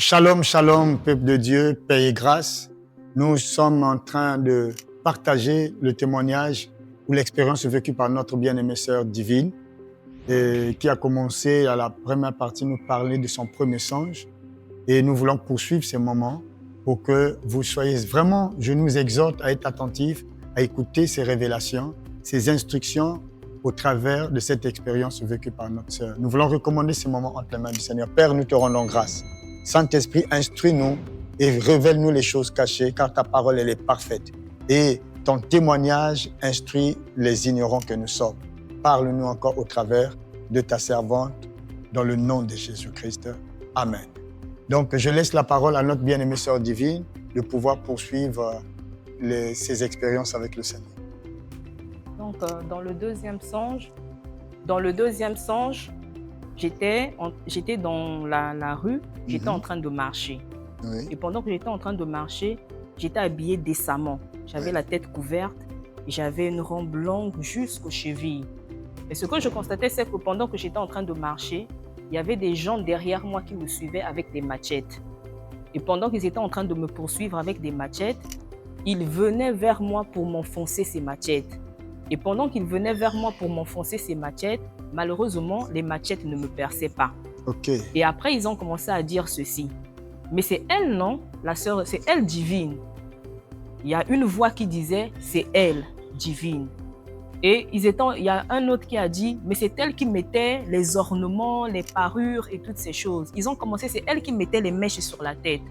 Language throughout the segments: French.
Shalom, shalom, peuple de Dieu, paix et grâce. Nous sommes en train de partager le témoignage ou l'expérience vécue par notre bien-aimée sœur Divine, qui a commencé à la première partie nous parler de son premier songe. Et nous voulons poursuivre ces moments pour que vous soyez vraiment, je nous exhorte à être attentifs, à écouter ces révélations, ces instructions au travers de cette expérience vécue par notre sœur. Nous voulons recommander ces moments entre les mains du Seigneur. Père, nous te rendons grâce. Saint-Esprit, instruis-nous et révèle-nous les choses cachées, car ta parole, elle est parfaite. Et ton témoignage instruit les ignorants que nous sommes. Parle-nous encore au travers de ta servante, dans le nom de Jésus-Christ. Amen. Donc, je laisse la parole à notre bien-aimée sœur Divine de pouvoir poursuivre ses expériences avec le Seigneur. Donc, dans le deuxième songe, j'étais dans la rue, j'étais en train de marcher. Oui. Et pendant que j'étais en train de marcher, j'étais habillée décemment. J'avais la tête couverte et j'avais une robe longue jusqu'aux chevilles. Et ce que je constatais, c'est que pendant que j'étais en train de marcher, il y avait des gens derrière moi qui me suivaient avec des machettes. Et pendant qu'ils étaient en train de me poursuivre avec des machettes, ils venaient vers moi pour m'enfoncer ces machettes. Et pendant qu'ils venaient vers moi pour m'enfoncer ces machettes, malheureusement, les machettes ne me perçaient pas. OK. Et après, ils ont commencé à dire ceci. Mais c'est elle, non? La sœur, c'est elle Divine. Il y a une voix qui disait, c'est elle Divine. Et il y a un autre qui a dit, mais c'est elle qui mettait les ornements, les parures et toutes ces choses. Ils ont commencé, c'est elle qui mettait les mèches sur la tête.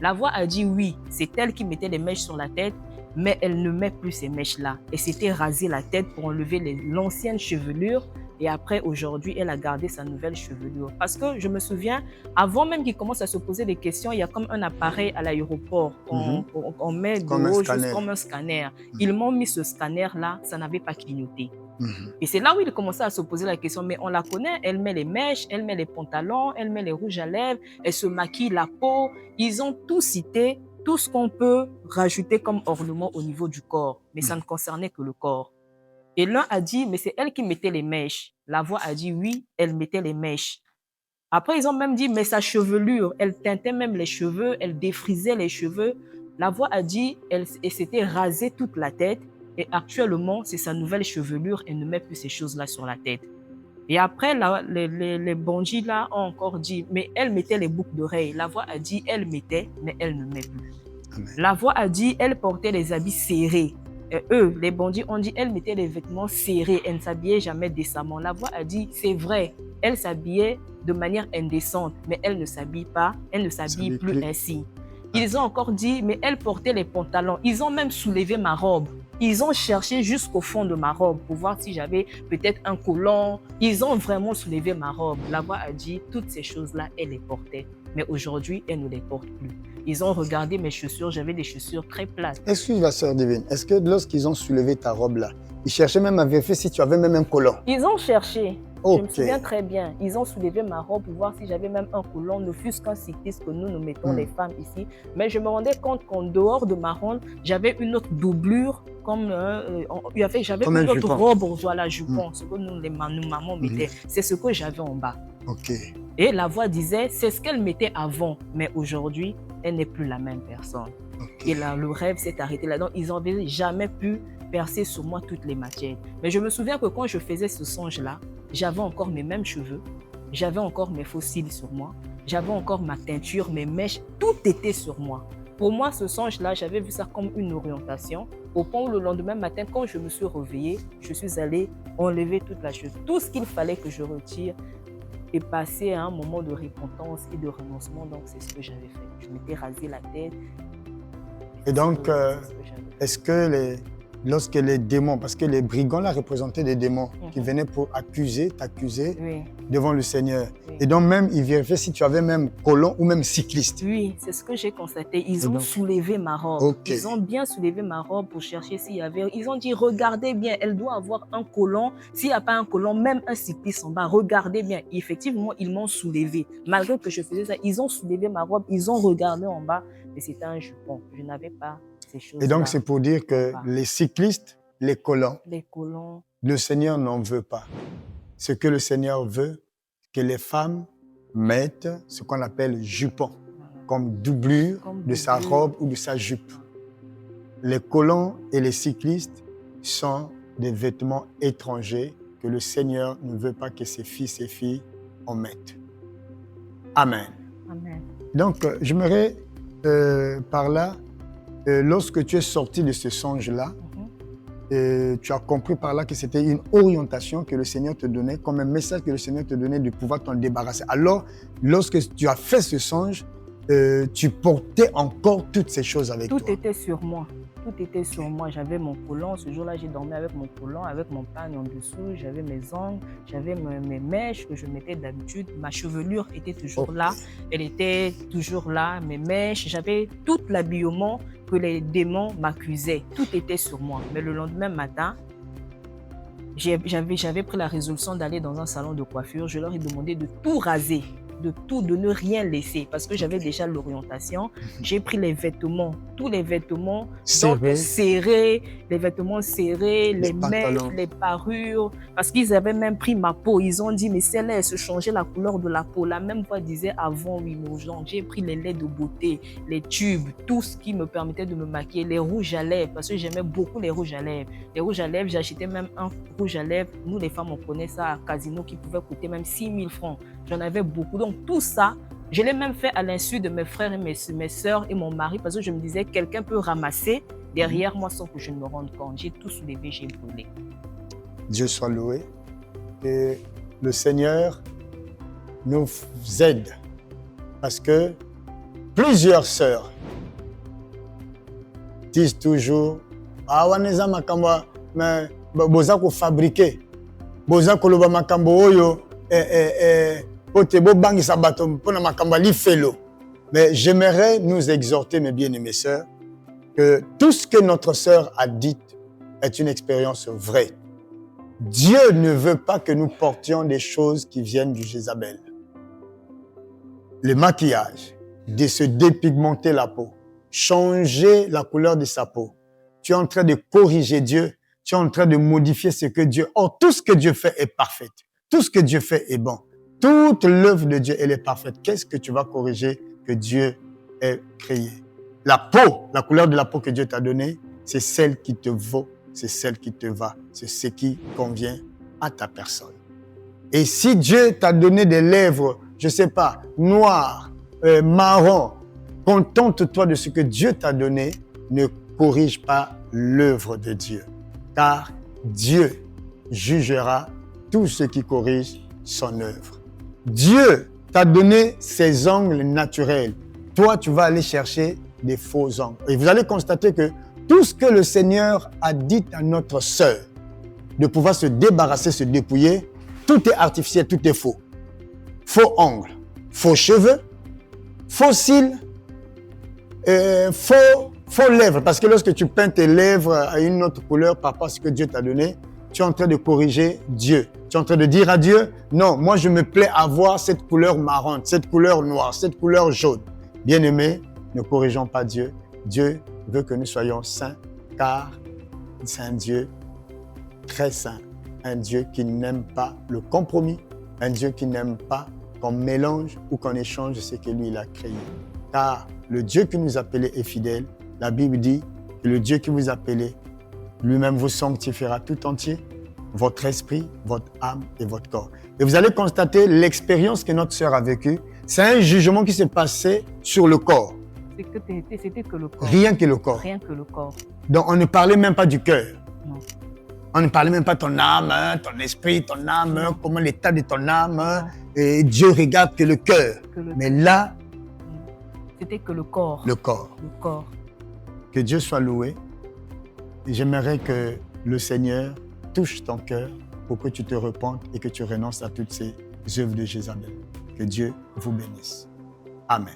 La voix a dit oui, c'est elle qui mettait les mèches sur la tête, mais elle ne met plus ces mèches-là. Elle s'était rasée la tête pour enlever l'ancienne chevelure. Et après, aujourd'hui, elle a gardé sa nouvelle chevelure. Parce que je me souviens, avant même qu'il commence à se poser des questions, il y a comme un appareil à l'aéroport. On met de haut juste comme un scanner. Ils m'ont mis ce scanner-là, ça n'avait pas clignoté. Et c'est là où il commençait à se poser la question, mais on la connaît, elle met les mèches, elle met les pantalons, elle met les rouges à lèvres, elle se maquille la peau. Ils ont tout cité, tout ce qu'on peut rajouter comme ornement au niveau du corps. Mais ça ne concernait que le corps. Et l'un a dit, mais c'est elle qui mettait les mèches. La voix a dit, oui, elle mettait les mèches. Après, ils ont même dit, mais sa chevelure, elle teintait même les cheveux, elle défrisait les cheveux. La voix a dit, elle s'était rasée toute la tête. Et actuellement, c'est sa nouvelle chevelure, elle ne met plus ces choses-là sur la tête. Et après, les bandits là ont encore dit, mais elle mettait les boucles d'oreilles. La voix a dit, elle mettait, mais elle ne met plus. Amen. La voix a dit, elle portait les habits serrés. Et eux, les bandits, ont dit, elle mettait les vêtements serrés, elle ne s'habillait jamais décemment. La voix a dit, c'est vrai, elle s'habillait de manière indécente, mais elle ne s'habille pas, elle ne s'habille plus ainsi. Ils ont encore dit, mais elle portait les pantalons. Ils ont même soulevé ma robe. Ils ont cherché jusqu'au fond de ma robe pour voir si j'avais peut-être un collant. Ils ont vraiment soulevé ma robe. La voix a dit, toutes ces choses-là, elle les portait. Mais aujourd'hui, elle ne les porte plus. Ils ont regardé mes chaussures, j'avais des chaussures très plates. Excuse-moi, sœur Divine, est-ce que lorsqu'ils ont soulevé ta robe-là, ils cherchaient même à vérifier si tu avais même un collant? Ils ont cherché. Okay. Je me souviens très bien. Ils ont soulevé ma robe pour voir si j'avais même un collant, ne fût-ce qu'un cycliste que nous mettons les femmes ici. Mais je me rendais compte qu'en dehors de ma robe, j'avais une autre doublure, j'avais une autre robe, voilà, jupon, ce que nous mamans mettaient. C'est ce que j'avais en bas. Okay. Et la voix disait, c'est ce qu'elle mettait avant, mais aujourd'hui, elle n'est plus la même personne. Okay. Et là, le rêve s'est arrêté là. Donc, ils n'avaient jamais pu percer sur moi toutes les matières. Mais je me souviens que quand je faisais ce songe-là, j'avais encore mes mêmes cheveux, j'avais encore mes fossiles sur moi, j'avais encore ma teinture, mes mèches, tout était sur moi. Pour moi, ce songe-là, j'avais vu ça comme une orientation. Au point où le lendemain matin, quand je me suis réveillée, je suis allée enlever toute la chose. Tout ce qu'il fallait que je retire et passer à un moment de repentance et de renoncement. Donc, c'est ce que j'avais fait. Je m'étais rasé la tête. Et donc, est-ce que lorsque les démons, parce que les brigands là représentaient des démons qui venaient pour t'accuser devant le Seigneur. Oui. Et donc même, ils vérifiaient si tu avais même colon ou même cycliste. Oui, c'est ce que j'ai constaté. Ils ont soulevé ma robe. Okay. Ils ont bien soulevé ma robe pour chercher s'il y avait... Ils ont dit, regardez bien, elle doit avoir un colon. S'il n'y a pas un colon, même un cycliste en bas, regardez bien. Et effectivement, ils m'ont soulevé. Malgré que je faisais ça, ils ont soulevé ma robe, ils ont regardé en bas, mais c'était un jupon. Je n'avais pas... Et donc, c'est pour dire que les cyclistes, les colons, le Seigneur n'en veut pas. Ce que le Seigneur veut, que les femmes mettent ce qu'on appelle jupon, comme doublure de sa robe ou de sa jupe. Les colons et les cyclistes sont des vêtements étrangers que le Seigneur ne veut pas que ses fils et filles en mettent. Amen. Amen. Donc, j'aimerais par là, lorsque tu es sorti de ce songe-là, tu as compris par là que c'était une orientation que le Seigneur te donnait, comme un message que le Seigneur te donnait de pouvoir t'en débarrasser. Alors, lorsque tu as fait ce songe, tu portais encore toutes ces choses avec toi. Tout était sur moi. Tout était sur moi. J'avais mon collant. Ce jour-là, j'ai dormi avec mon collant, avec mon pagne en dessous. J'avais mes ongles, j'avais mes mèches que je mettais d'habitude. Ma chevelure était toujours là. Elle était toujours là. Mes mèches, j'avais tout l'habillement que les démons m'accusaient. Tout était sur moi. Mais le lendemain matin, j'avais pris la résolution d'aller dans un salon de coiffure. Je leur ai demandé de tout raser, de ne rien laisser, parce que j'avais déjà l'orientation. J'ai pris les vêtements, tous les vêtements serrés, les vêtements serrés, les mèches, les parures, parce qu'ils avaient même pris ma peau. Ils ont dit, mais celle-là, elle se changeait la couleur de la peau. La même voix disait avant, oui, nos gens. J'ai pris les laits de beauté, les tubes, tout ce qui me permettait de me maquiller, les rouges à lèvres, parce que j'aimais beaucoup les rouges à lèvres. Les rouges à lèvres, j'ai acheté même un rouge à lèvres. Nous, les femmes, on prenait ça à Casino qui pouvait coûter même 6 000 francs. J'en avais beaucoup. Donc, tout ça, je l'ai même fait à l'insu de mes frères et mes soeurs et mon mari, parce que je me disais, quelqu'un peut ramasser derrière moi sans que je ne me rende compte. J'ai tout soulevé, j'ai brûlé. Dieu soit loué. Et le Seigneur nous aide, parce que plusieurs sœurs disent toujours, ah, waneza makamba, mais boza ko fabriquer, boza ko loba makambo oyo, mais j'aimerais nous exhorter, mes bien-aimés sœurs, que tout ce que notre sœur a dit est une expérience vraie. Dieu ne veut pas que nous portions des choses qui viennent du Jézabel. Le maquillage, de se dépigmenter la peau, changer la couleur de sa peau. Tu es en train de corriger Dieu, tu es en train de modifier ce que Dieu... Or, tout ce que Dieu fait est parfait. Tout ce que Dieu fait est bon. Toute l'œuvre de Dieu, elle est parfaite. Qu'est-ce que tu vas corriger que Dieu ait créé? La peau, la couleur de la peau que Dieu t'a donnée, c'est celle qui te vaut, c'est celle qui te va, c'est ce qui convient à ta personne. Et si Dieu t'a donné des lèvres, je ne sais pas, noires, marron, contente-toi de ce que Dieu t'a donné, ne corrige pas l'œuvre de Dieu. Car Dieu jugera tout ce qui corrige son œuvre. Dieu t'a donné ses ongles naturels. Toi, tu vas aller chercher des faux ongles. Et vous allez constater que tout ce que le Seigneur a dit à notre sœur, de pouvoir se débarrasser, se dépouiller, tout est artificiel, tout est faux. Faux ongles, faux cheveux, faux cils, faux lèvres. Parce que lorsque tu peins tes lèvres à une autre couleur par rapport à ce que Dieu t'a donné, tu es en train de corriger Dieu. Tu es en train de dire à Dieu, non, moi je me plais à voir cette couleur marron, cette couleur noire, cette couleur jaune. Bien-aimés, ne corrigeons pas Dieu. Dieu veut que nous soyons saints, car c'est un Dieu très saint. Un Dieu qui n'aime pas le compromis. Un Dieu qui n'aime pas qu'on mélange ou qu'on échange ce que lui il a créé. Car le Dieu qui nous appelait est fidèle. La Bible dit que le Dieu qui vous appelait, lui-même vous sanctifiera tout entier, votre esprit, votre âme et votre corps. Et vous allez constater l'expérience que notre sœur a vécue. C'est un jugement qui s'est passé sur le corps. C'était que le corps. Rien que le corps. Rien que le corps. Donc on ne parlait même pas du cœur. Non. On ne parlait même pas de ton âme, ton esprit, ton âme, comment l'état de ton âme. Et Dieu regarde que le cœur. Mais là, c'était que le corps. Le corps. Le corps. Que Dieu soit loué. Et j'aimerais que le Seigneur touche ton cœur pour que tu te repentes et que tu renonces à toutes ces œuvres de Jézabel. Que Dieu vous bénisse. Amen.